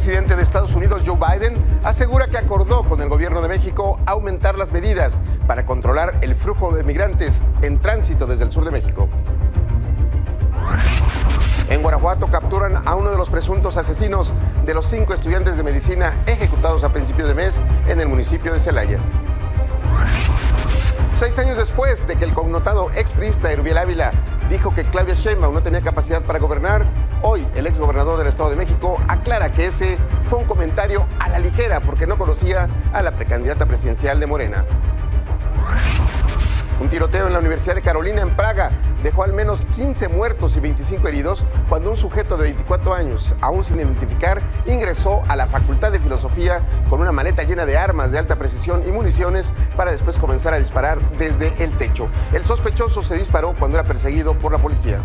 presidente de Estados Unidos, Joe Biden, asegura que acordó con el gobierno de México aumentar las medidas para controlar el flujo de migrantes en tránsito desde el sur de México. En Guanajuato capturan a uno de los presuntos asesinos de los 5 estudiantes de medicina ejecutados a principios de mes en el municipio de Celaya. 6 años después de que el connotado expriista Erubiel Ávila dijo que Claudia Sheinbaum no tenía capacidad para gobernar, hoy el exgobernador del Estado de México aclara que ese fue un comentario a la ligera porque no conocía a la precandidata presidencial de Morena. Un tiroteo en la Universidad de Carolina en Praga dejó al menos 15 muertos y 25 heridos cuando un sujeto de 24 años, aún sin identificar, ingresó a la Facultad de Filosofía con una maleta llena de armas de alta precisión y municiones para después comenzar a disparar desde el techo. El sospechoso se disparó cuando era perseguido por la policía.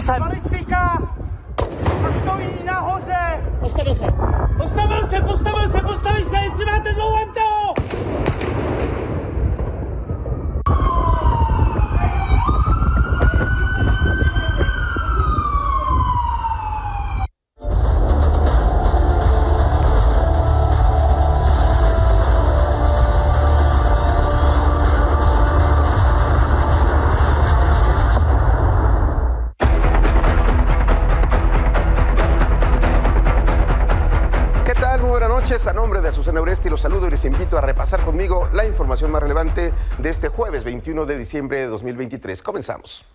Balistika stojí nahoře. Postavil se, jestli máte dlouhém to! A nombre de Azucena Uresti los saludo y les invito a repasar conmigo la información más relevante de este jueves 21 de diciembre de 2023. Comenzamos.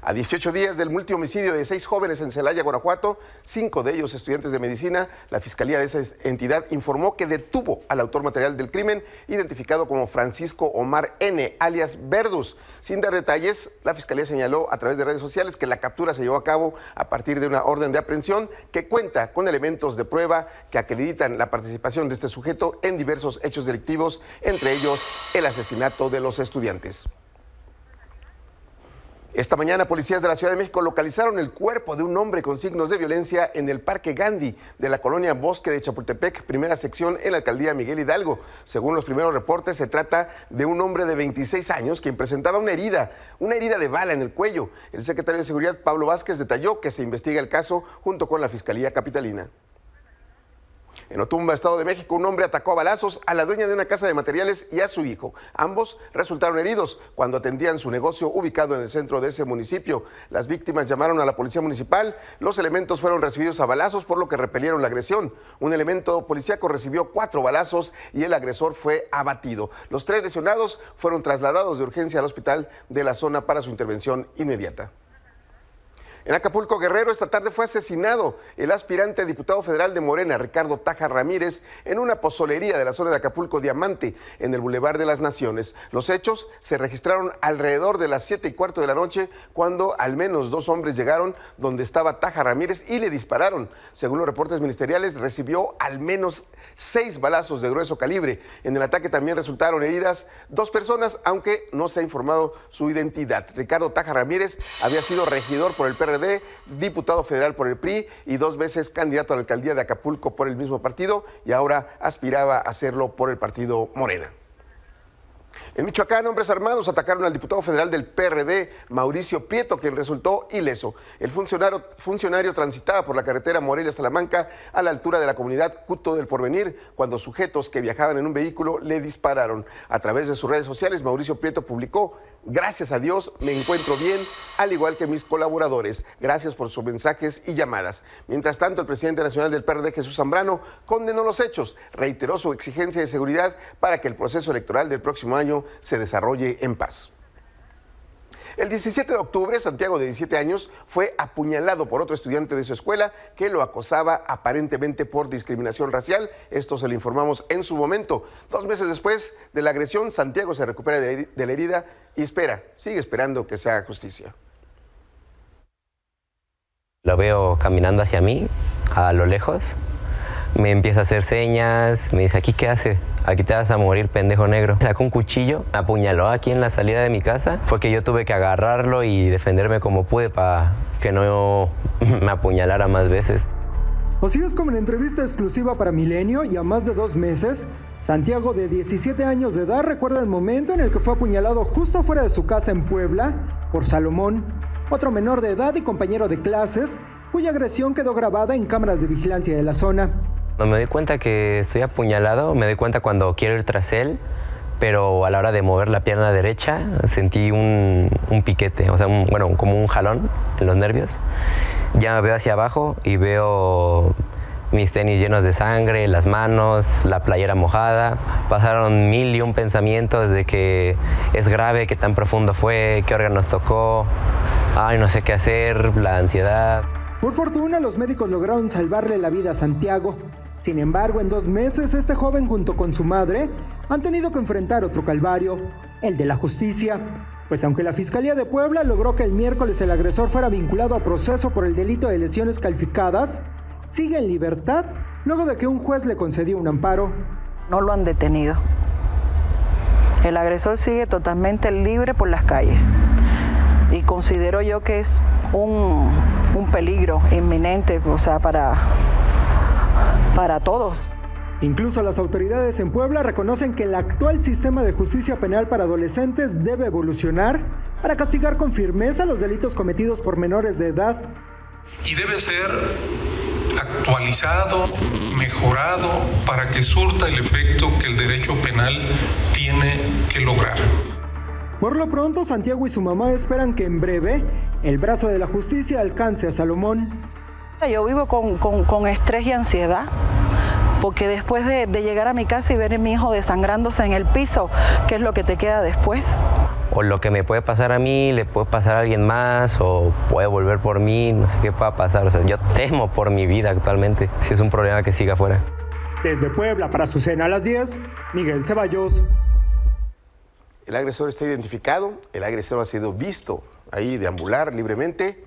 A 18 días del multihomicidio de 6 jóvenes en Celaya, Guanajuato, 5 de ellos estudiantes de medicina, la Fiscalía de esa entidad informó que detuvo al autor material del crimen, identificado como Francisco Omar N., alias Verdus. Sin dar detalles, la Fiscalía señaló a través de redes sociales que la captura se llevó a cabo a partir de una orden de aprehensión que cuenta con elementos de prueba que acreditan la participación de este sujeto en diversos hechos delictivos, entre ellos el asesinato de los estudiantes. Esta mañana, policías de la Ciudad de México localizaron el cuerpo de un hombre con signos de violencia en el Parque Gandhi de la colonia Bosque de Chapultepec, primera sección en la alcaldía Miguel Hidalgo. Según los primeros reportes, se trata de un hombre de 26 años quien presentaba una herida de bala en el cuello. El secretario de Seguridad, Pablo Vázquez, detalló que se investiga el caso junto con la Fiscalía Capitalina. En Otumba, Estado de México, un hombre atacó a balazos a la dueña de una casa de materiales y a su hijo. Ambos resultaron heridos cuando atendían su negocio ubicado en el centro de ese municipio. Las víctimas llamaron a la policía municipal. Los elementos fueron recibidos a balazos, por lo que repelieron la agresión. Un elemento policíaco recibió 4 balazos y el agresor fue abatido. Los 3 lesionados fueron trasladados de urgencia al hospital de la zona para su intervención inmediata. En Acapulco, Guerrero, esta tarde fue asesinado el aspirante a diputado federal de Morena, Ricardo Taja Ramírez, en una pozolería de la zona de Acapulco Diamante, en el Boulevard de las Naciones. Los hechos se registraron alrededor de las 7:15 de la noche, cuando al menos 2 hombres llegaron donde estaba Taja Ramírez y le dispararon. Según los reportes ministeriales, recibió al menos 6 balazos de grueso calibre. En el ataque también resultaron heridas 2 personas, aunque no se ha informado su identidad. Ricardo Taja Ramírez había sido regidor por el PRD, diputado federal por el PRI y 2 veces candidato a la alcaldía de Acapulco por el mismo partido, y ahora aspiraba a hacerlo por el partido Morena. En Michoacán, hombres armados atacaron al diputado federal del PRD, Mauricio Prieto, quien resultó ileso. El funcionario transitaba por la carretera Morelia-Salamanca a la altura de la comunidad Cuto del Porvenir, cuando sujetos que viajaban en un vehículo le dispararon. A través de sus redes sociales, Mauricio Prieto publicó: "Gracias a Dios me encuentro bien, al igual que mis colaboradores. Gracias por sus mensajes y llamadas". Mientras tanto, el presidente nacional del PRD, Jesús Zambrano, condenó los hechos, reiteró su exigencia de seguridad para que el proceso electoral del próximo año se desarrolle en paz. El 17 de octubre, Santiago, de 17 años, fue apuñalado por otro estudiante de su escuela que lo acosaba aparentemente por discriminación racial. Esto se lo informamos en su momento. 2 meses después de la agresión, Santiago se recupera de la herida y sigue esperando que se haga justicia. Lo veo caminando hacia mí, a lo lejos. Me empieza a hacer señas, me dice, ¿aquí qué hace? Aquí te vas a morir, pendejo negro. Sacó un cuchillo, me apuñaló aquí en la salida de mi casa. Fue que yo tuve que agarrarlo y defenderme como pude para que no me apuñalara más veces. Así es como en entrevista exclusiva para Milenio y a más de 2 meses, Santiago, de 17 años de edad, recuerda el momento en el que fue apuñalado justo fuera de su casa en Puebla por Salomón, otro menor de edad y compañero de clases, cuya agresión quedó grabada en cámaras de vigilancia de la zona. Cuando me doy cuenta que estoy apuñalado, me doy cuenta cuando quiero ir tras él, pero a la hora de mover la pierna derecha sentí un piquete, o sea, como un jalón en los nervios. Ya veo hacia abajo y veo mis tenis llenos de sangre, las manos, la playera mojada. Pasaron 1001 pensamientos de que es grave, qué tan profundo fue, qué órganos tocó, ay, no sé qué hacer, la ansiedad. Por fortuna, los médicos lograron salvarle la vida a Santiago. Sin embargo, en 2 meses, este joven junto con su madre han tenido que enfrentar otro calvario, el de la justicia. Pues aunque la Fiscalía de Puebla logró que el miércoles el agresor fuera vinculado a proceso por el delito de lesiones calificadas, sigue en libertad luego de que un juez le concedió un amparo. No lo han detenido. El agresor sigue totalmente libre por las calles. Y considero yo que es un peligro inminente, o sea, para todos. Incluso las autoridades en Puebla reconocen que el actual sistema de justicia penal para adolescentes debe evolucionar para castigar con firmeza los delitos cometidos por menores de edad. Y debe ser actualizado, mejorado, para que surta el efecto que el derecho penal tiene que lograr. Por lo pronto, Santiago y su mamá esperan que en breve el brazo de la justicia alcance a Salomón. Yo vivo con estrés y ansiedad, porque después de llegar a mi casa y ver a mi hijo desangrándose en el piso, ¿qué es lo que te queda después? O lo que me puede pasar a mí, le puede pasar a alguien más, o puede volver por mí, no sé qué pueda pasar. O sea, yo temo por mi vida actualmente, si es un problema que siga afuera. Desde Puebla para su cena a las 10, Miguel Ceballos. El agresor está identificado, el agresor ha sido visto ahí deambular libremente.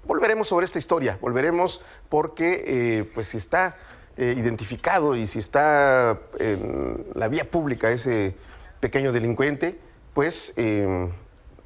Volveremos sobre esta historia, volveremos porque pues si está identificado y si está en la vía pública ese pequeño delincuente, pues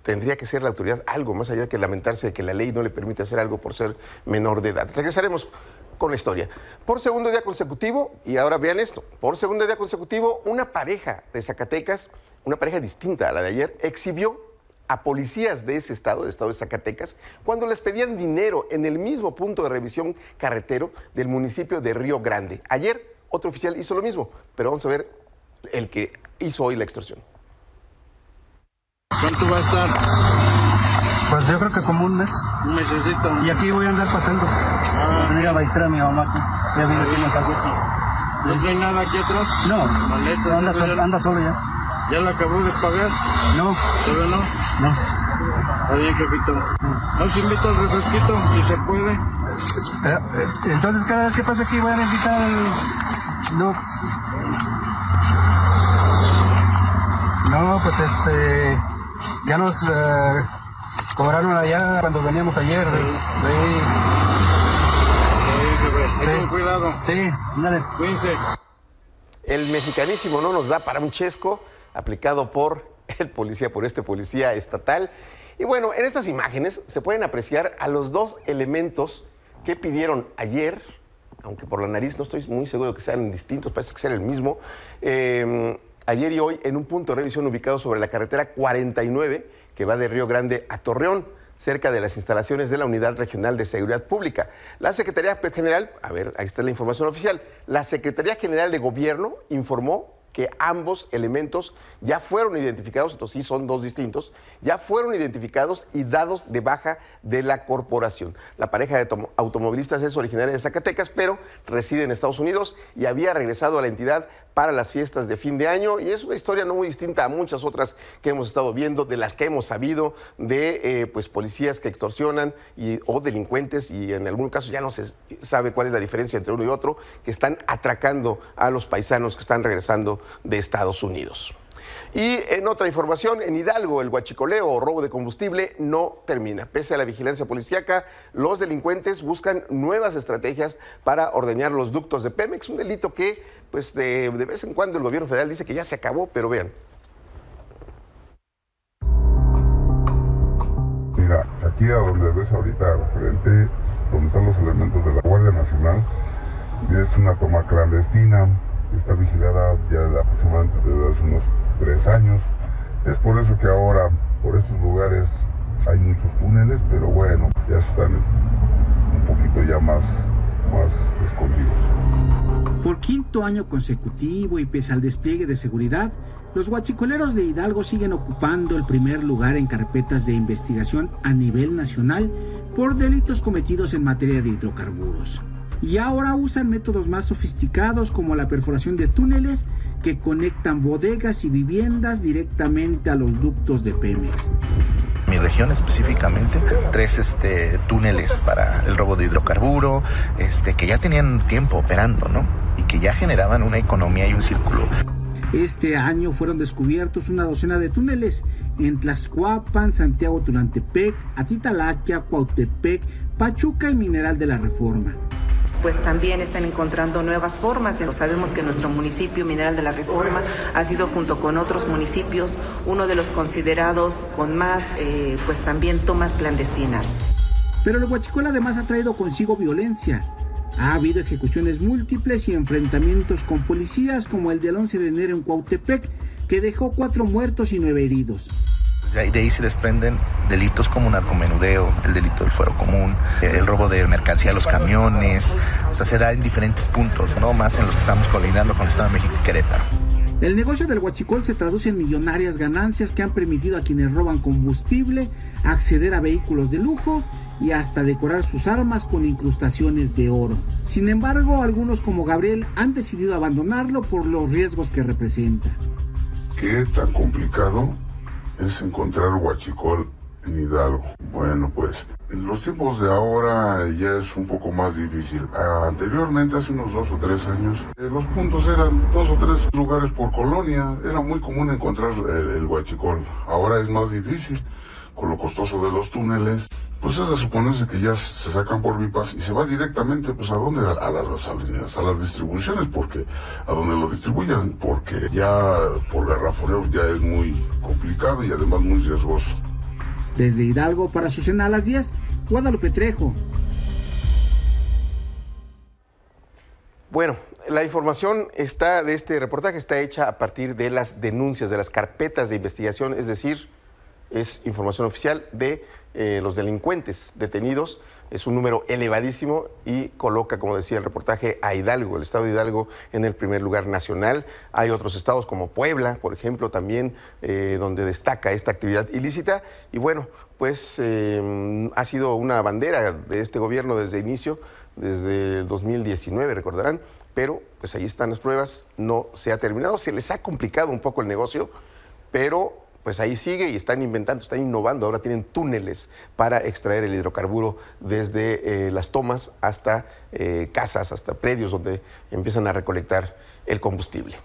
tendría que ser la autoridad algo más allá de que lamentarse de que la ley no le permite hacer algo por ser menor de edad. Regresaremos con la historia. Por segundo día consecutivo, y ahora vean esto, por segundo día consecutivo, una pareja de Zacatecas, una pareja distinta a la de ayer, exhibió a policías de ese estado, del estado de Zacatecas, cuando les pedían dinero en el mismo punto de revisión carretero del municipio de Río Grande. Ayer, otro oficial hizo lo mismo, pero vamos a ver el que hizo hoy la extorsión. ¿Cuánto va a estar? Pues yo creo que como un mes. Un mesecito. Y aquí voy a andar pasando. Venir a bailar a mi mamá aquí. Ya vine aquí en la casa. ¿No trae nada aquí atrás? No, Maletas, anda solo ya. ¿Ya la acabó de pagar? No. ¿Todavía no? No. Está bien, jefito. ¿Nos invita al refresquito, si se puede? Entonces cada vez que pase aquí voy a invitar al... No, pues ya nos cobraron allá cuando veníamos ayer. Ten cuidado. Sí, dale. Cuídense. El mexicanísimo no nos da para un chesco aplicado por el policía, por este policía estatal. Y bueno, en estas imágenes se pueden apreciar a los 2 elementos que pidieron ayer, aunque por la nariz no estoy muy seguro de que sean distintos, parece que sean el mismo, ayer y hoy en un punto de revisión ubicado sobre la carretera 49 que va de Río Grande a Torreón, cerca de las instalaciones de la Unidad Regional de Seguridad Pública. La Secretaría General, a ver, ahí está la información oficial, la Secretaría General de Gobierno informó que ambos elementos ya fueron identificados, entonces sí son dos distintos, ya fueron identificados y dados de baja de la corporación. La pareja de automovilistas es originaria de Zacatecas, pero reside en Estados Unidos y había regresado a la entidad para las fiestas de fin de año, y es una historia no muy distinta a muchas otras que hemos estado viendo, de las que hemos sabido, de pues policías que extorsionan o delincuentes, y en algún caso ya no se sabe cuál es la diferencia entre uno y otro, que están atracando a los paisanos que están regresando de Estados Unidos. Y en otra información, en Hidalgo, el huachicoleo o robo de combustible no termina. Pese a la vigilancia policíaca, los delincuentes buscan nuevas estrategias para ordeñar los ductos de Pemex, un delito que pues de vez en cuando el gobierno federal dice que ya se acabó, pero vean. Mira, aquí a donde ves ahorita frente, donde están los elementos de la Guardia Nacional, es una toma clandestina, está vigilada ya aproximadamente desde hace unos 3 años. Es por eso que ahora, por estos lugares, hay muchos túneles, pero bueno, ya están un poquito ya más escondidos. Por quinto año consecutivo y pese al despliegue de seguridad, los huachicoleros de Hidalgo siguen ocupando el primer lugar en carpetas de investigación a nivel nacional por delitos cometidos en materia de hidrocarburos. Y ahora usan métodos más sofisticados como la perforación de túneles que conectan bodegas y viviendas directamente a los ductos de Pemex. Mi región específicamente, 3 túneles para el robo de hidrocarburo, que ya tenían tiempo operando, ¿no? Y que ya generaban una economía y un círculo. Este año fueron descubiertos una docena de túneles en Tlaxcuapan, Santiago Tulantepec, Atitalaquia, Cuautepec, Pachuca y Mineral de la Reforma. Pues también están encontrando nuevas formas. Sabemos que nuestro municipio, Mineral de la Reforma, ha sido junto con otros municipios uno de los considerados con más, pues también tomas clandestinas. Pero el huachicol además ha traído consigo violencia. Ha habido ejecuciones múltiples y enfrentamientos con policías, como el del 11 de enero en Cuautepec, que dejó 4 muertos y 9 heridos. De ahí se desprenden delitos como narcomenudeo, el delito del fuero común, el robo de mercancía a los camiones. O sea, se da en diferentes puntos, no más en los que estamos colindando con el Estado de México y Querétaro. El negocio del huachicol se traduce en millonarias ganancias que han permitido a quienes roban combustible acceder a vehículos de lujo y hasta decorar sus armas con incrustaciones de oro. Sin embargo, algunos como Gabriel han decidido abandonarlo por los riesgos que representa. ¿Qué tan complicado es encontrar huachicol en Hidalgo? Bueno, pues en los tiempos de ahora ya es un poco más difícil. Anteriormente, hace unos 2 o 3 años, los puntos eran 2 o 3 lugares por colonia. Era muy común encontrar el huachicol. Ahora es más difícil, con lo costoso de los túneles. Pues es de suponerse que ya se sacan por bypass y se va directamente, pues ¿a dónde? A las gasolineras, a las distribuciones, porque a donde lo distribuyan, porque ya por garrafoneo ya es muy complicado y además muy riesgoso. Desde Hidalgo para Azucena a las 10, Guadalupe Trejo. Bueno, la información de este reportaje está hecha a partir de las denuncias, de las carpetas de investigación, es decir, es información oficial de los delincuentes detenidos. Es un número elevadísimo y coloca, como decía el reportaje, a Hidalgo, el estado de Hidalgo, en el primer lugar nacional. Hay otros estados como Puebla, por ejemplo, también, donde destaca esta actividad ilícita. Y bueno, pues ha sido una bandera de este gobierno desde inicio, desde el 2019, recordarán, pero pues ahí están las pruebas, no se ha terminado, se les ha complicado un poco el negocio, pero pues ahí sigue y están inventando, están innovando. Ahora tienen túneles para extraer el hidrocarburo desde las tomas hasta casas, hasta predios donde empiezan a recolectar el combustible.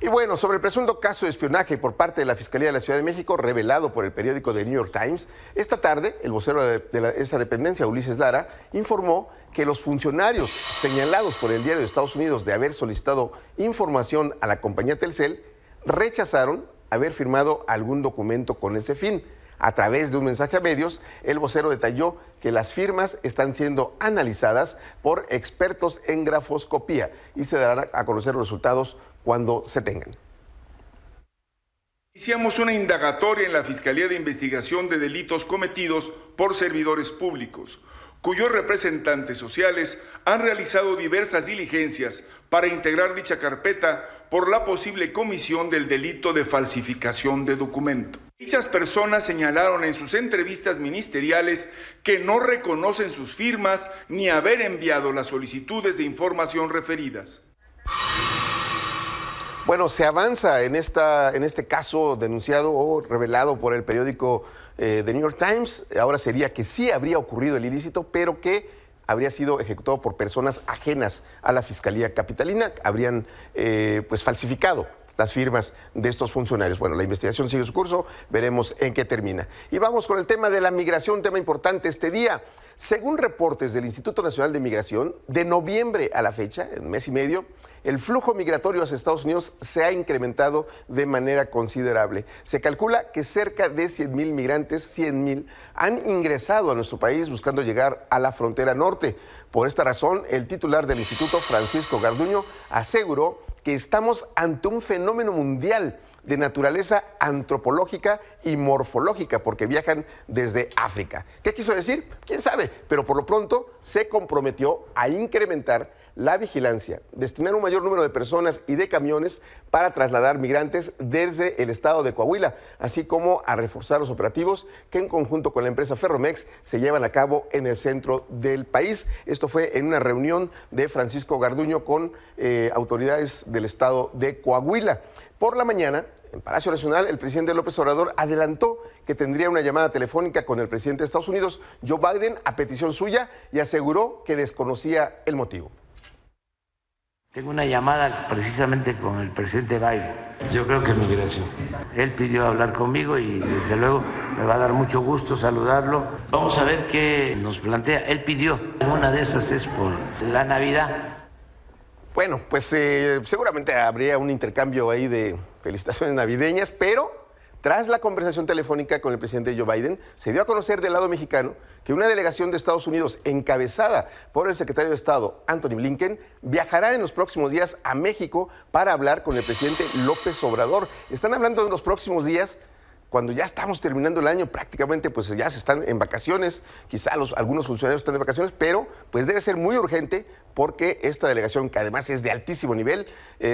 Y bueno, sobre el presunto caso de espionaje por parte de la Fiscalía de la Ciudad de México, revelado por el periódico The New York Times, esta tarde el vocero de esa dependencia, Ulises Lara, informó que los funcionarios señalados por el Diario de Estados Unidos de haber solicitado información a la compañía Telcel rechazaron haber firmado algún documento con ese fin. A través de un mensaje a medios, el vocero detalló que las firmas están siendo analizadas por expertos en grafoscopía y se darán a conocer los resultados cuando se tengan. Iniciamos una indagatoria en la Fiscalía de Investigación de Delitos Cometidos por Servidores Públicos. cuyos representantes sociales han realizado diversas diligencias para integrar dicha carpeta por la posible comisión del delito de falsificación de documento. Dichas personas señalaron en sus entrevistas ministeriales que no reconocen sus firmas ni haber enviado las solicitudes de información referidas. Bueno, se avanza en este caso denunciado o revelado por el periódico The New York Times. Ahora sería que sí habría ocurrido el ilícito, pero que habría sido ejecutado por personas ajenas a la Fiscalía Capitalina, habrían pues falsificado las firmas de estos funcionarios. Bueno, la investigación sigue su curso, veremos en qué termina. Y vamos con el tema de la migración, un tema importante este día. Según reportes del Instituto Nacional de Migración, de noviembre a la fecha, en un mes y medio, el flujo migratorio hacia Estados Unidos se ha incrementado de manera considerable. Se calcula que cerca de 100,000 migrantes, 100,000, han ingresado a nuestro país buscando llegar a la frontera norte. Por esta razón, el titular del instituto, Francisco Garduño, aseguró que estamos ante un fenómeno mundial de naturaleza antropológica y morfológica, porque viajan desde África. ¿Qué quiso decir? ¿Quién sabe? Pero por lo pronto se comprometió a incrementar la vigilancia, destinar un mayor número de personas y de camiones para trasladar migrantes desde el estado de Coahuila, así como a reforzar los operativos que en conjunto con la empresa Ferromex se llevan a cabo en el centro del país. Esto fue en una reunión de Francisco Garduño con autoridades del estado de Coahuila. Por la mañana, en Palacio Nacional, el presidente López Obrador adelantó que tendría una llamada telefónica con el presidente de Estados Unidos, Joe Biden, a petición suya, y aseguró que desconocía el motivo. Tengo una llamada precisamente con el presidente Biden. Yo creo que migración. Él pidió hablar conmigo y desde luego me va a dar mucho gusto saludarlo. Vamos a ver qué nos plantea. Él pidió, una de esas es por la Navidad. Bueno, pues seguramente habría un intercambio ahí de felicitaciones navideñas, pero tras la conversación telefónica con el presidente Joe Biden, se dio a conocer del lado mexicano que una delegación de Estados Unidos encabezada por el secretario de Estado, Antony Blinken, viajará en los próximos días a México para hablar con el presidente López Obrador. Están hablando en los próximos días, cuando ya estamos terminando el año, prácticamente pues ya se están en vacaciones, quizá algunos funcionarios están de vacaciones, pero pues debe ser muy urgente porque esta delegación, que además es de altísimo nivel,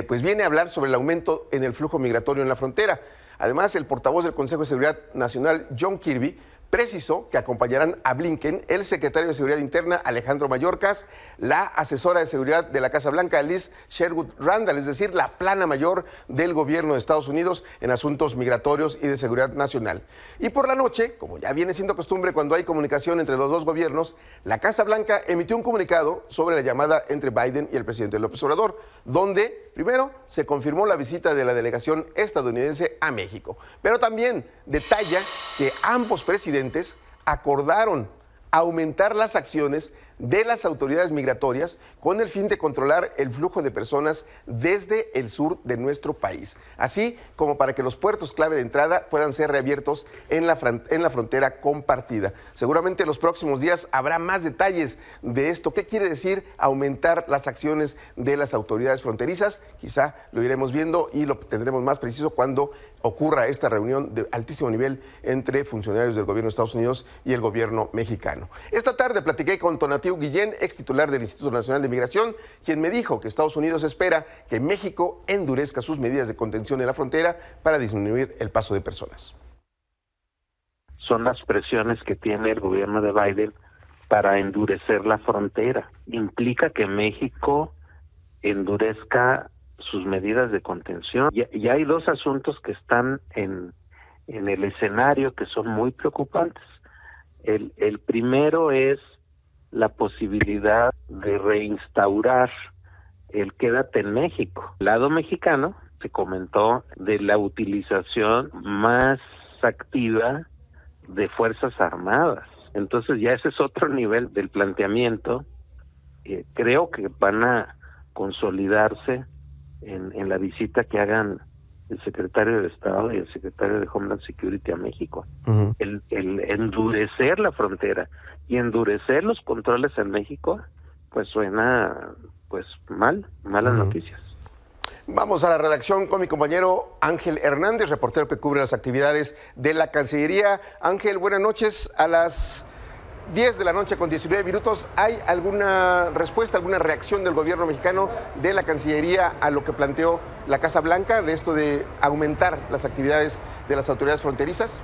pues viene a hablar sobre el aumento en el flujo migratorio en la frontera. Además, el portavoz del Consejo de Seguridad Nacional, John Kirby, precisó que acompañarán a Blinken el secretario de Seguridad Interna, Alejandro Mayorkas, la asesora de seguridad de la Casa Blanca, Liz Sherwood Randall, es decir, la plana mayor del gobierno de Estados Unidos en asuntos migratorios y de seguridad nacional. Y por la noche, como ya viene siendo costumbre cuando hay comunicación entre los dos gobiernos, la Casa Blanca emitió un comunicado sobre la llamada entre Biden y el presidente López Obrador, donde primero se confirmó la visita de la delegación estadounidense a México, pero también detalla que ambos presidentes acordaron aumentar las acciones de las autoridades migratorias con el fin de controlar el flujo de personas desde el sur de nuestro país, así como para que los puertos clave de entrada puedan ser reabiertos en la frontera compartida. Seguramente en los próximos días habrá más detalles de esto. ¿Qué quiere decir aumentar las acciones de las autoridades fronterizas? Quizá lo iremos viendo y lo tendremos más preciso cuando ocurra esta reunión de altísimo nivel entre funcionarios del gobierno de Estados Unidos y el gobierno mexicano. Esta tarde platiqué con Tonatiuh Guillén, ex titular del Instituto Nacional de Migración, quien me dijo que Estados Unidos espera que México endurezca sus medidas de contención en la frontera para disminuir el paso de personas. Son las presiones que tiene el gobierno de Biden para endurecer la frontera. Implica que México endurezca sus medidas de contención. Y hay dos asuntos que están en el escenario que son muy preocupantes. El primero es la posibilidad de reinstaurar el quédate en México. El lado mexicano se comentó de la utilización más activa de Fuerzas Armadas. Entonces ya ese es otro nivel del planteamiento. Creo que van a consolidarse en la visita que hagan el secretario de Estado y el secretario de Homeland Security a México. Uh-huh. El endurecer la frontera y endurecer los controles en México, pues suena pues malas uh-huh. noticias. Vamos a la redacción con mi compañero Ángel Hernández, reportero que cubre las actividades de la Cancillería. Ángel, buenas noches. A las 10 de la noche con 19 minutos. ¿Hay alguna respuesta, alguna reacción del gobierno mexicano, de la Cancillería, a lo que planteó la Casa Blanca de esto de aumentar las actividades de las autoridades fronterizas?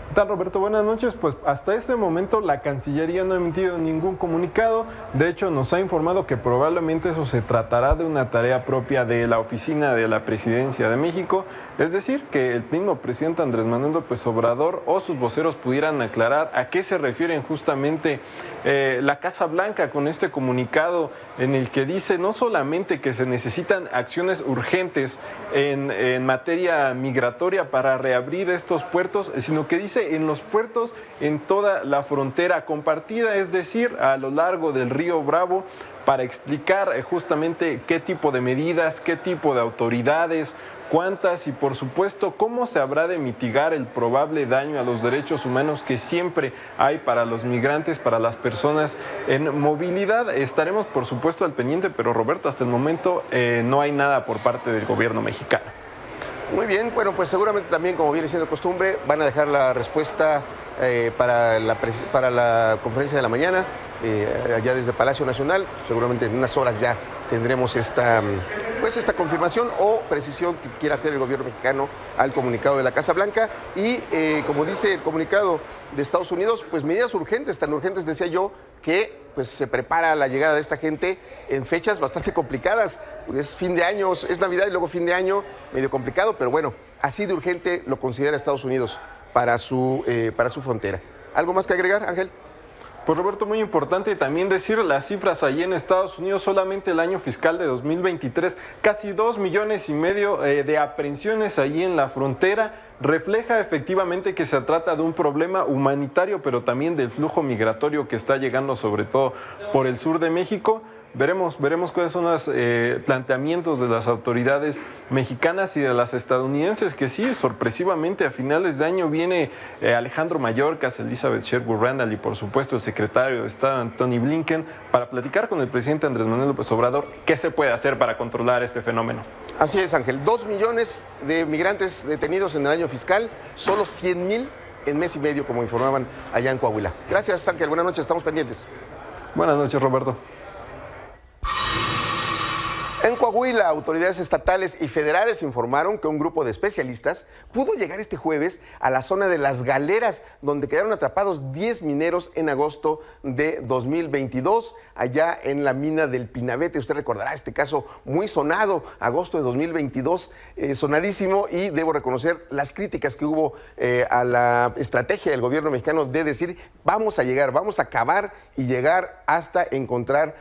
¿Qué tal, Roberto? Buenas noches. Pues hasta este momento la Cancillería no ha emitido ningún comunicado. De hecho, nos ha informado que probablemente eso se tratará de una tarea propia de la Oficina de la Presidencia de México. Es decir, que el mismo presidente Andrés Manuel López Obrador o sus voceros pudieran aclarar a qué se refieren justamente la Casa Blanca con este comunicado en el que dice no solamente que se necesitan acciones urgentes en materia migratoria para reabrir estos puertos, sino que dice en los puertos en toda la frontera compartida, es decir, a lo largo del río Bravo, para explicar justamente qué tipo de medidas, qué tipo de autoridades, cuántas y por supuesto cómo se habrá de mitigar el probable daño a los derechos humanos que siempre hay para los migrantes, para las personas en movilidad. Estaremos por supuesto al pendiente, pero Roberto, hasta el momento no hay nada por parte del gobierno mexicano. Muy bien, bueno, pues seguramente también, como viene siendo costumbre, van a dejar la respuesta para la conferencia de la mañana, allá desde Palacio Nacional. Seguramente en unas horas ya tendremos esta confirmación o precisión que quiera hacer el gobierno mexicano al comunicado de la Casa Blanca. Y como dice el comunicado de Estados Unidos, pues medidas urgentes, tan urgentes, decía yo, que pues se prepara la llegada de esta gente en fechas bastante complicadas. Es fin de año, es Navidad y luego fin de año, medio complicado, pero bueno, así de urgente lo considera Estados Unidos para su frontera. ¿Algo más que agregar, Ángel? Pues Roberto, muy importante también decir las cifras allí en Estados Unidos. Solamente el año fiscal de 2023, casi 2,5 millones de aprehensiones allí en la frontera. Refleja efectivamente que se trata de un problema humanitario, pero también del flujo migratorio que está llegando sobre todo por el sur de México. Veremos cuáles son los planteamientos de las autoridades mexicanas y de las estadounidenses, que sí, sorpresivamente a finales de año viene Alejandro Mayorkas, Elizabeth Sherwood Randall y por supuesto el secretario de Estado Antony Blinken para platicar con el presidente Andrés Manuel López Obrador qué se puede hacer para controlar este fenómeno. Así es, Ángel. 2 millones de migrantes detenidos en el año fiscal, solo 100,000 en mes y medio, como informaban allá en Coahuila. Gracias, Ángel. Buenas noches, estamos pendientes. Buenas noches, Roberto. En Coahuila, autoridades estatales y federales informaron que un grupo de especialistas pudo llegar este jueves a la zona de Las Galeras, donde quedaron atrapados 10 mineros en agosto de 2022, allá en la mina del Pinabete. Usted recordará este caso muy sonado, agosto de 2022, sonadísimo, y debo reconocer las críticas que hubo a la estrategia del gobierno mexicano de decir vamos a llegar, vamos a acabar y llegar hasta encontrar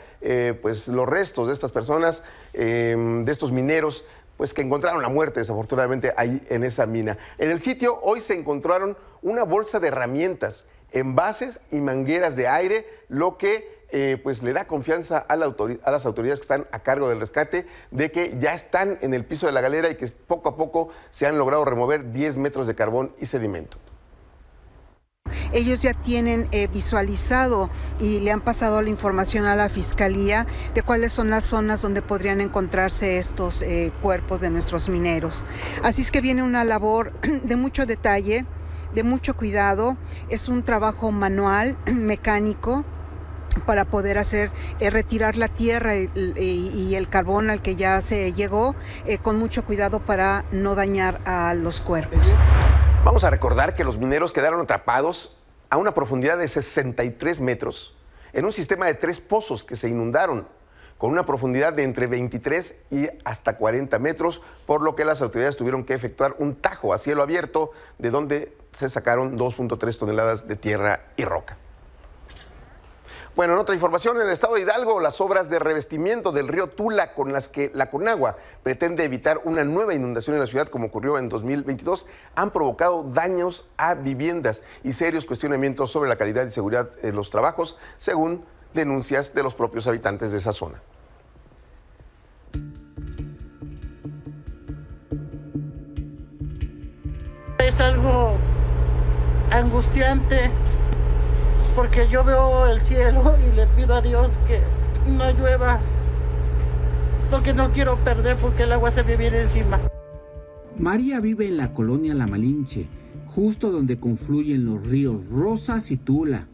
pues los restos de estas personas, de estos mineros, pues que encontraron la muerte desafortunadamente ahí en esa mina. En el sitio hoy se encontraron una bolsa de herramientas, envases y mangueras de aire, lo que pues le da confianza a las autoridades que están a cargo del rescate de que ya están en el piso de la galera y que poco a poco se han logrado remover 10 metros de carbón y sedimento. Ellos ya tienen visualizado y le han pasado la información a la Fiscalía de cuáles son las zonas donde podrían encontrarse estos cuerpos de nuestros mineros. Así es que viene una labor de mucho detalle, de mucho cuidado. Es un trabajo manual, mecánico, para poder retirar la tierra y el carbón al que ya se llegó, con mucho cuidado para no dañar a los cuerpos. Vamos a recordar que los mineros quedaron atrapados a una profundidad de 63 metros en un sistema de 3 pozos que se inundaron con una profundidad de entre 23 y hasta 40 metros, por lo que las autoridades tuvieron que efectuar un tajo a cielo abierto de donde se sacaron 2.3 toneladas de tierra y roca. Bueno, en otra información, en el estado de Hidalgo, las obras de revestimiento del río Tula con las que la Conagua pretende evitar una nueva inundación en la ciudad como ocurrió en 2022 han provocado daños a viviendas y serios cuestionamientos sobre la calidad y seguridad de los trabajos, según denuncias de los propios habitantes de esa zona. Es algo angustiante, porque yo veo el cielo y le pido a Dios que no llueva, porque no quiero perder, porque el agua se me viene encima. María vive en la colonia La Malinche, justo donde confluyen los ríos Rosas y Tula.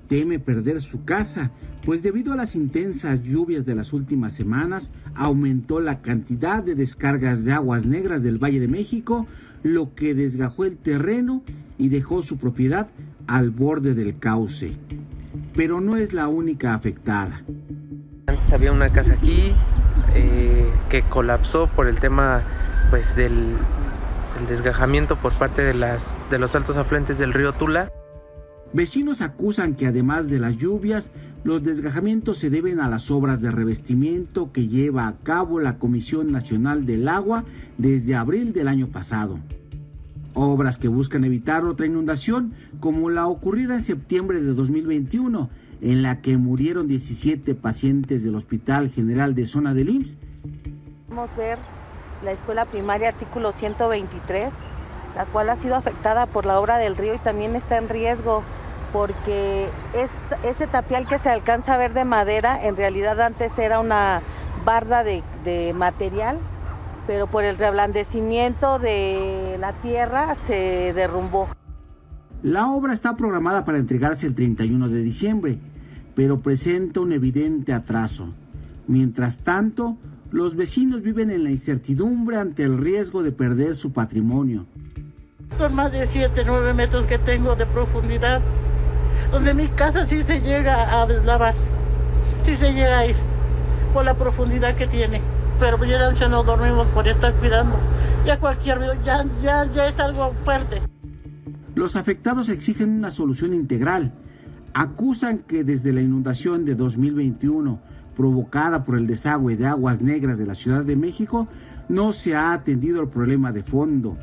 teme perder su casa, pues debido a las intensas lluvias de las últimas semanas, aumentó la cantidad de descargas de aguas negras del Valle de México, lo que desgajó el terreno y dejó su propiedad al borde del cauce. Pero no es la única afectada. Antes había una casa aquí que colapsó por el tema pues del desgajamiento por parte de los altos afluentes del río Tula. Vecinos acusan que además de las lluvias, los desgajamientos se deben a las obras de revestimiento que lleva a cabo la Comisión Nacional del Agua desde abril del año pasado. Obras que buscan evitar otra inundación como la ocurrida en septiembre de 2021, en la que murieron 17 pacientes del Hospital General de Zona del IMSS. Podemos ver la escuela primaria artículo 123, la cual ha sido afectada por la obra del río y también está en riesgo porque ese tapial que se alcanza a ver de madera, en realidad antes era una barda de material, pero por el reblandecimiento de la tierra se derrumbó. La obra está programada para entregarse el 31 de diciembre, pero presenta un evidente atraso. Mientras tanto, los vecinos viven en la incertidumbre ante el riesgo de perder su patrimonio. Son más de 7-9 metros que tengo de profundidad, donde mi casa sí se llega a deslavar, sí se llega a ir por la profundidad que tiene. Pero ya no dormimos por estar cuidando. Ya cualquier ya es algo fuerte. Los afectados exigen una solución integral. Acusan que desde la inundación de 2021, provocada por el desagüe de aguas negras de la Ciudad de México, no se ha atendido el problema de fondo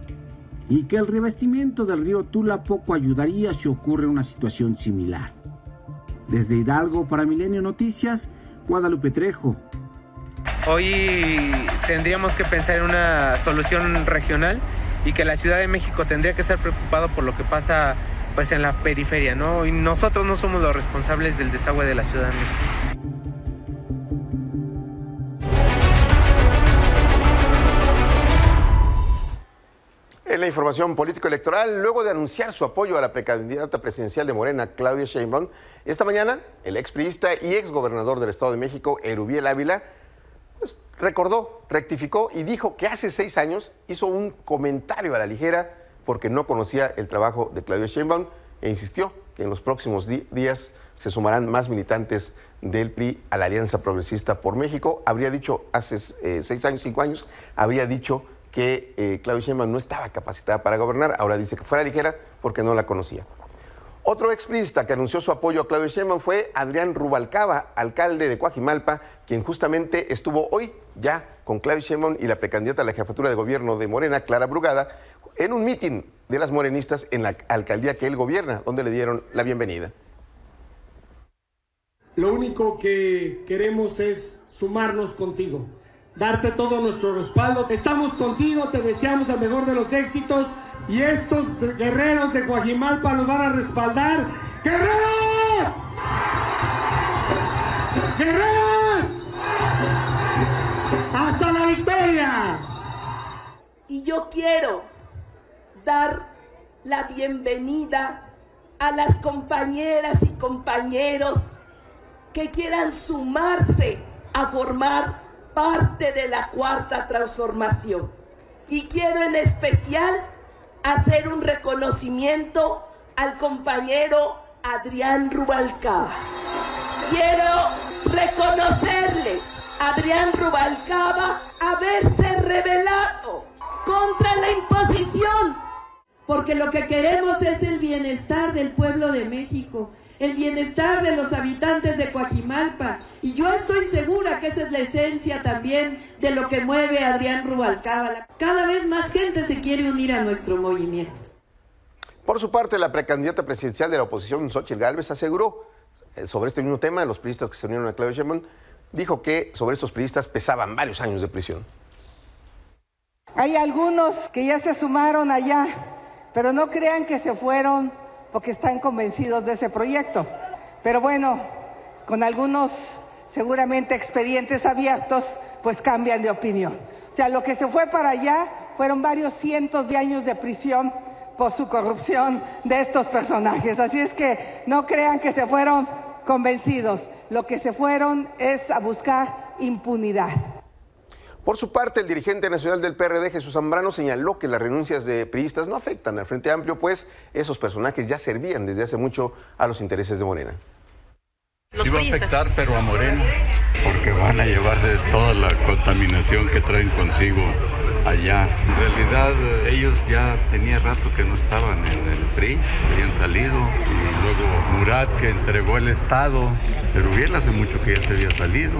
y que el revestimiento del río Tula poco ayudaría si ocurre una situación similar. Desde Hidalgo, para Milenio Noticias, Guadalupe Trejo. Hoy tendríamos que pensar en una solución regional y que la Ciudad de México tendría que estar preocupado por lo que pasa pues en la periferia, ¿no? Y nosotros no somos los responsables del desagüe de la Ciudad de México. En la información político-electoral, luego de anunciar su apoyo a la precandidata presidencial de Morena, Claudia Sheinbaum, esta mañana el expriista y exgobernador del Estado de México, Erubiel Ávila, pues, rectificó y dijo que hace 6 años hizo un comentario a la ligera porque no conocía el trabajo de Claudia Sheinbaum e insistió que en los próximos días se sumarán más militantes del PRI a la Alianza Progresista por México. Habría dicho hace 5 años, habría dicho que Claudia Sheinbaum no estaba capacitada para gobernar. Ahora dice que fuera ligera porque no la conocía. Otro expriista que anunció su apoyo a Claudia Sheinbaum fue Adrián Rubalcaba, alcalde de Coajimalpa, quien justamente estuvo hoy ya con Claudia Sheinbaum y la precandidata a la jefatura de gobierno de Morena, Clara Brugada, en un mitin de las morenistas en la alcaldía que él gobierna, donde le dieron la bienvenida. Lo único que queremos es sumarnos contigo, darte todo nuestro respaldo. Estamos contigo, te deseamos el mejor de los éxitos y estos guerreros de Coajimalpa nos van a respaldar. ¡Guerreros! ¡Guerreros! ¡Hasta la victoria! Y yo quiero dar la bienvenida a las compañeras y compañeros que quieran sumarse a formar parte de la Cuarta Transformación. Y quiero en especial hacer un reconocimiento al compañero Adrián Rubalcaba. Quiero reconocerle a Adrián Rubalcaba haberse rebelado contra la imposición. Porque lo que queremos es el bienestar del pueblo de México, el bienestar de los habitantes de Coajimalpa, y yo estoy segura que esa es la esencia también de lo que mueve a Adrián Rubalcaba. Cada vez más gente se quiere unir a nuestro movimiento. Por su parte, la precandidata presidencial de la oposición, Xóchitl Gálvez, aseguró sobre este mismo tema, los priistas que se unieron a Claudia Sheinbaum, dijo que sobre estos priistas pesaban varios años de prisión. Hay algunos que ya se sumaron allá, pero no crean que se fueron porque están convencidos de ese proyecto. Pero bueno, con algunos seguramente expedientes abiertos, pues cambian de opinión. O sea, lo que se fue para allá fueron varios cientos de años de prisión por su corrupción de estos personajes. Así es que no crean que se fueron convencidos. Lo que se fueron es a buscar impunidad. Por su parte, el dirigente nacional del PRD, Jesús Zambrano, señaló que las renuncias de priistas no afectan al Frente Amplio, pues esos personajes ya servían desde hace mucho a los intereses de Morena. Sí va a afectar, pero a Morena, porque van a llevarse toda la contaminación que traen consigo allá. En realidad, ellos ya tenía rato que no estaban en el PRI, habían salido, y luego Murat, que entregó el Estado, pero bien hace mucho que ya se había salido.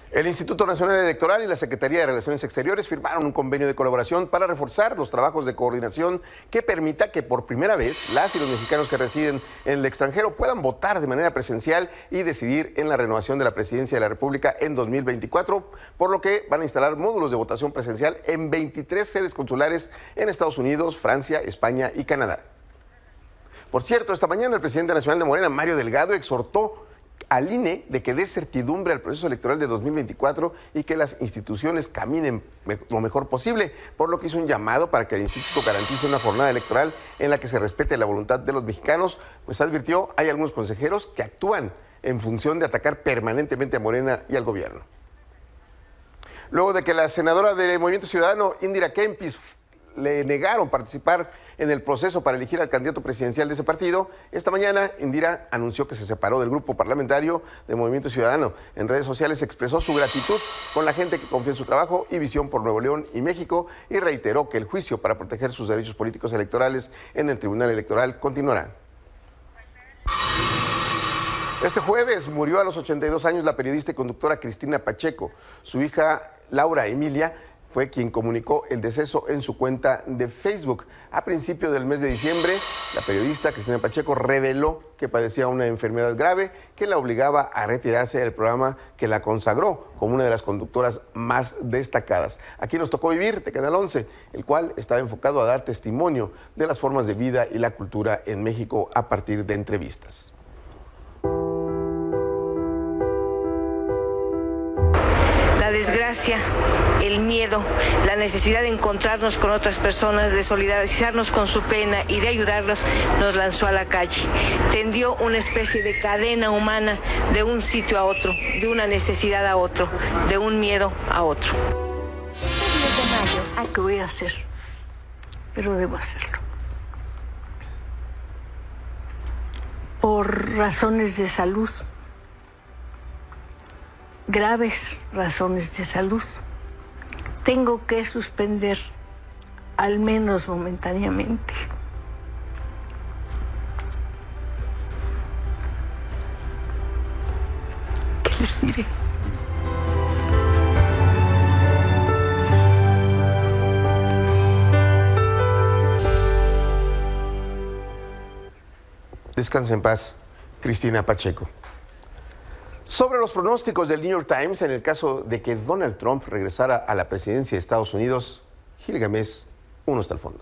El Instituto Nacional Electoral y la Secretaría de Relaciones Exteriores firmaron un convenio de colaboración para reforzar los trabajos de coordinación que permita que por primera vez las y los mexicanos que residen en el extranjero puedan votar de manera presencial y decidir en la renovación de la presidencia de la República en 2024, por lo que van a instalar módulos de votación presencial en 23 sedes consulares en Estados Unidos, Francia, España y Canadá. Por cierto, esta mañana el presidente nacional de Morena, Mario Delgado, exhortó al INE de que dé certidumbre al proceso electoral de 2024 y que las instituciones caminen lo mejor posible, por lo que hizo un llamado para que el instituto garantice una jornada electoral en la que se respete la voluntad de los mexicanos, pues advirtió, hay algunos consejeros que actúan en función de atacar permanentemente a Morena y al gobierno. Luego de que la senadora del Movimiento Ciudadano, Indira Kempis, le negaron participar en el proceso para elegir al candidato presidencial de ese partido, esta mañana Indira anunció que se separó del grupo parlamentario de Movimiento Ciudadano. En redes sociales expresó su gratitud con la gente que confía en su trabajo y visión por Nuevo León y México y reiteró que el juicio para proteger sus derechos políticos electorales en el Tribunal Electoral continuará. Este jueves murió a los 82 años la periodista y conductora Cristina Pacheco. Su hija Laura Emilia fue quien comunicó el deceso en su cuenta de Facebook. A principios del mes de diciembre, la periodista Cristina Pacheco reveló que padecía una enfermedad grave que la obligaba a retirarse del programa que la consagró como una de las conductoras más destacadas. Aquí nos tocó vivir de Canal 11, el cual estaba enfocado a dar testimonio de las formas de vida y la cultura en México a partir de entrevistas. La desgracia, el miedo, la necesidad de encontrarnos con otras personas, de solidarizarnos con su pena y de ayudarlos, nos lanzó a la calle. Tendió una especie de cadena humana de un sitio a otro, de una necesidad a otro, de un miedo a otro. ¿Qué voy a hacer? Pero debo hacerlo. Por razones de salud. Graves razones de salud, tengo que suspender, al menos momentáneamente, ¿qué les diré? Descansa en paz, Cristina Pacheco. Sobre los pronósticos del New York Times en el caso de que Donald Trump regresara a la presidencia de Estados Unidos, Gil Gámez, uno hasta el fondo.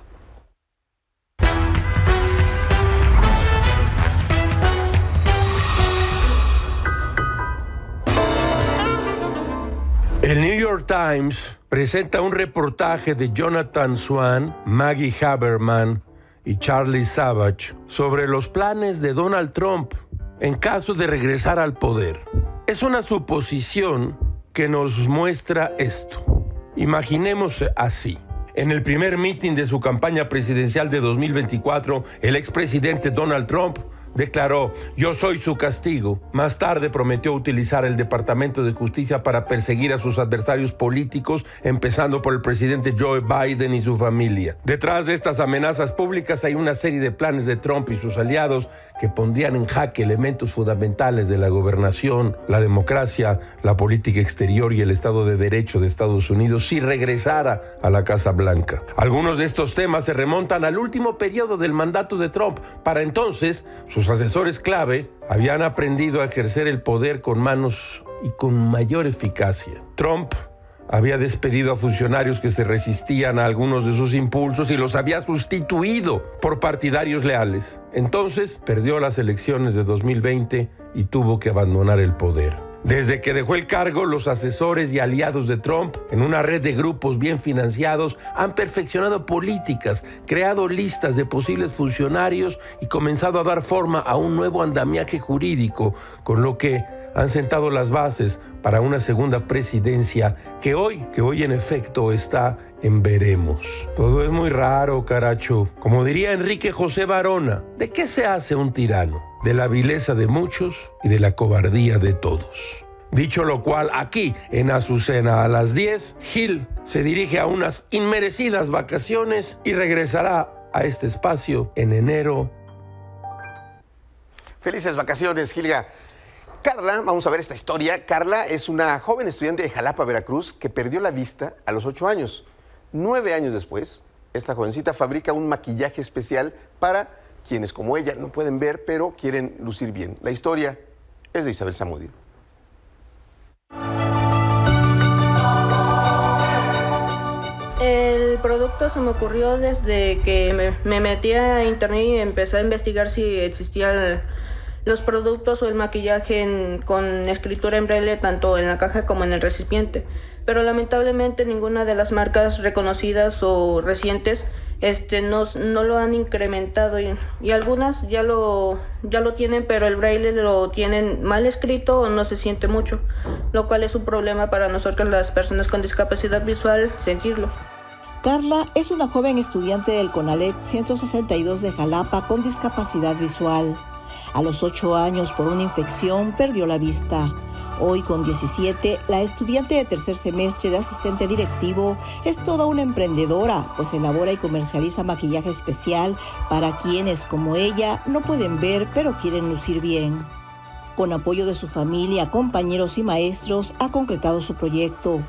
El New York Times presenta un reportaje de Jonathan Swan, Maggie Haberman y Charlie Savage sobre los planes de Donald Trump en caso de regresar al poder. Es una suposición que nos muestra esto. Imaginemos así. En el primer mitin de su campaña presidencial de 2024, el expresidente Donald Trump declaró: "Yo soy su castigo". Más tarde prometió utilizar el Departamento de Justicia para perseguir a sus adversarios políticos, empezando por el presidente Joe Biden y su familia. Detrás de estas amenazas públicas hay una serie de planes de Trump y sus aliados que pondrían en jaque elementos fundamentales de la gobernación, la democracia, la política exterior y el Estado de Derecho de Estados Unidos si regresara a la Casa Blanca. Algunos de estos temas se remontan al último periodo del mandato de Trump. Para entonces, sus asesores clave habían aprendido a ejercer el poder con manos y con mayor eficacia. Trump había despedido a funcionarios que se resistían a algunos de sus impulsos y los había sustituido por partidarios leales. Entonces perdió las elecciones de 2020 y tuvo que abandonar el poder. Desde que dejó el cargo, los asesores y aliados de Trump, en una red de grupos bien financiados, han perfeccionado políticas, creado listas de posibles funcionarios y comenzado a dar forma a un nuevo andamiaje jurídico, con lo que han sentado las bases para una segunda presidencia que hoy en efecto está en veremos. Todo es muy raro, caracho. Como diría Enrique José Varona, ¿de qué se hace un tirano? De la vileza de muchos y de la cobardía de todos. Dicho lo cual, aquí en Azucena a las 10, Gil se dirige a unas inmerecidas vacaciones y regresará a este espacio en enero. Felices vacaciones, Gilga. Carla, vamos a ver esta historia. Carla es una joven estudiante de Jalapa, Veracruz, que perdió la vista a los 8 años. 9 años después, esta jovencita fabrica un maquillaje especial para quienes como ella no pueden ver, pero quieren lucir bien. La historia es de Isabel Zamudio. El producto se me ocurrió desde que me metí a internet y empecé a investigar si existían los productos o el maquillaje con escritura en braille tanto en la caja como en el recipiente. Pero lamentablemente ninguna de las marcas reconocidas o recientes no lo han incrementado y algunas ya lo tienen, pero el braille lo tienen mal escrito o no se siente mucho, lo cual es un problema para nosotros las personas con discapacidad visual sentirlo. Carla es una joven estudiante del CONALEP 162 de Jalapa con discapacidad visual. A los 8 años, por una infección, perdió la vista. Hoy, con 17, la estudiante de tercer semestre de asistente directivo es toda una emprendedora, pues elabora y comercializa maquillaje especial para quienes, como ella, no pueden ver, pero quieren lucir bien. Con apoyo de su familia, compañeros y maestros, ha concretado su proyecto.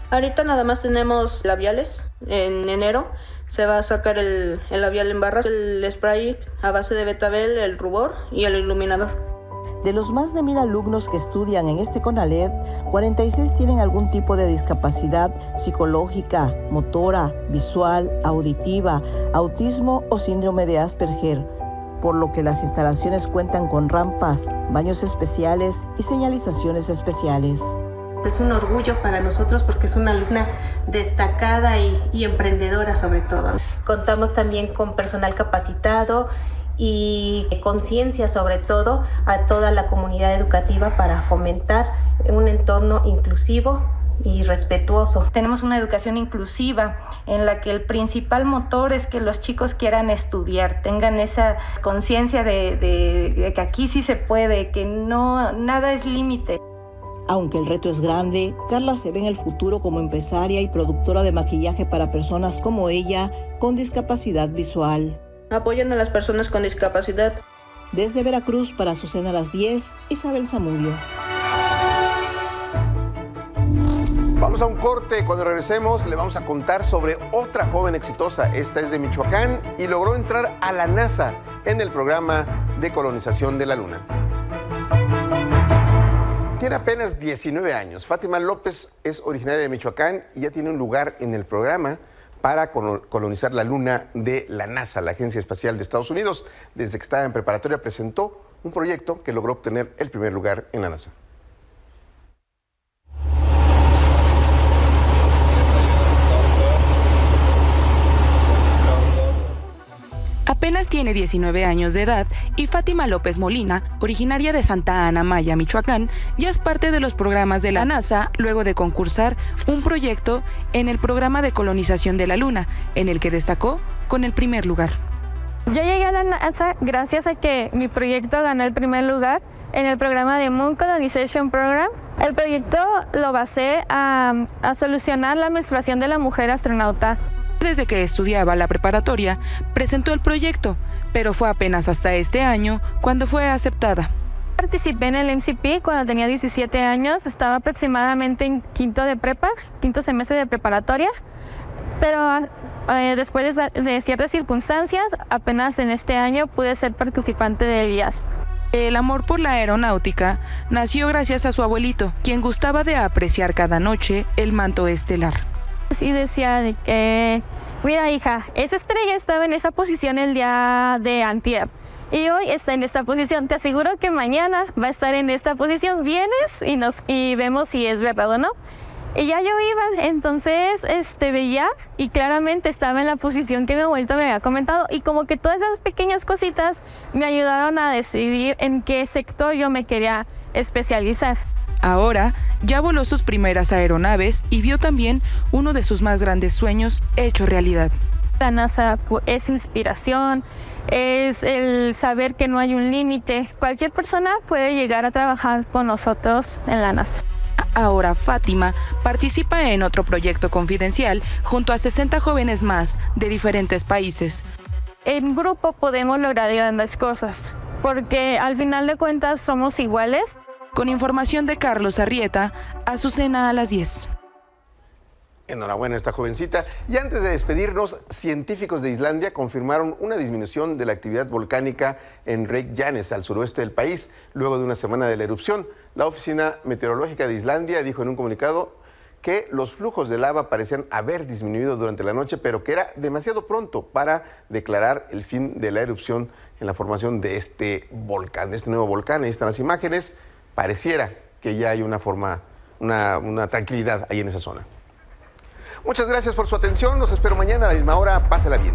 Ahorita nada más tenemos labiales. En enero se va a sacar el labial en barras, el spray a base de betabel, el rubor y el iluminador. De los más de 1,000 alumnos que estudian en este CONALEP, 46 tienen algún tipo de discapacidad psicológica, motora, visual, auditiva, autismo o síndrome de Asperger, por lo que las instalaciones cuentan con rampas, baños especiales y señalizaciones especiales. Es un orgullo para nosotros porque es una alumna destacada y emprendedora sobre todo. Contamos también con personal capacitado y conciencia sobre todo a toda la comunidad educativa para fomentar un entorno inclusivo y respetuoso. Tenemos una educación inclusiva en la que el principal motor es que los chicos quieran estudiar, tengan esa conciencia de que aquí sí se puede, que no, nada es límite. Aunque el reto es grande, Carla se ve en el futuro como empresaria y productora de maquillaje para personas como ella con discapacidad visual. Apoyan a las personas con discapacidad. Desde Veracruz para Azucena a las 10, Isabel Zamudio. Vamos a un corte. Cuando regresemos le vamos a contar sobre otra joven exitosa. Esta es de Michoacán y logró entrar a la NASA en el programa de colonización de la Luna. Tiene apenas 19 años. Fátima López es originaria de Michoacán y ya tiene un lugar en el programa para colonizar la Luna de la NASA, la Agencia Espacial de Estados Unidos. Desde que estaba en preparatoria presentó un proyecto que logró obtener el primer lugar en la NASA. Apenas tiene 19 años de edad y Fátima López Molina, originaria de Santa Ana Maya, Michoacán, ya es parte de los programas de la NASA luego de concursar un proyecto en el programa de colonización de la Luna, en el que destacó con el primer lugar. Yo llegué a la NASA gracias a que mi proyecto ganó el primer lugar en el programa de Moon Colonization Program. El proyecto lo basé a solucionar la menstruación de la mujer astronauta. Desde que estudiaba la preparatoria, presentó el proyecto, pero fue apenas hasta este año cuando fue aceptada. Participé en el MCP cuando tenía 17 años, estaba aproximadamente en quinto semestre de preparatoria, pero después de ciertas circunstancias, apenas en este año pude ser participante del IAS. El amor por la aeronáutica nació gracias a su abuelito, quien gustaba de apreciar cada noche el manto estelar. Y decía de que, mira hija, esa estrella estaba en esa posición el día de antier y hoy está en esta posición. Te aseguro que mañana va a estar en esta posición. Vienes y vemos si es verdad o no. Y ya yo iba, entonces veía y claramente estaba en la posición que mi abuelito me había comentado, y como que todas esas pequeñas cositas me ayudaron a decidir en qué sector yo me quería especializar. Ahora ya voló sus primeras aeronaves y vio también uno de sus más grandes sueños hecho realidad. La NASA es inspiración, es el saber que no hay un límite. Cualquier persona puede llegar a trabajar con nosotros en la NASA. Ahora Fátima participa en otro proyecto confidencial junto a 60 jóvenes más de diferentes países. En grupo podemos lograr grandes cosas, porque al final de cuentas somos iguales. Con información de Carlos Arrieta, Azucena a las 10. Enhorabuena a esta jovencita. Y antes de despedirnos, científicos de Islandia confirmaron una disminución de la actividad volcánica en Reykjanes, al suroeste del país, luego de una semana de la erupción. La Oficina Meteorológica de Islandia dijo en un comunicado que los flujos de lava parecían haber disminuido durante la noche, pero que era demasiado pronto para declarar el fin de la erupción en la formación de este volcán, de este nuevo volcán. Ahí están las imágenes. Pareciera que ya hay una tranquilidad ahí en esa zona. Muchas gracias por su atención. Los espero mañana a la misma hora. Pásela bien.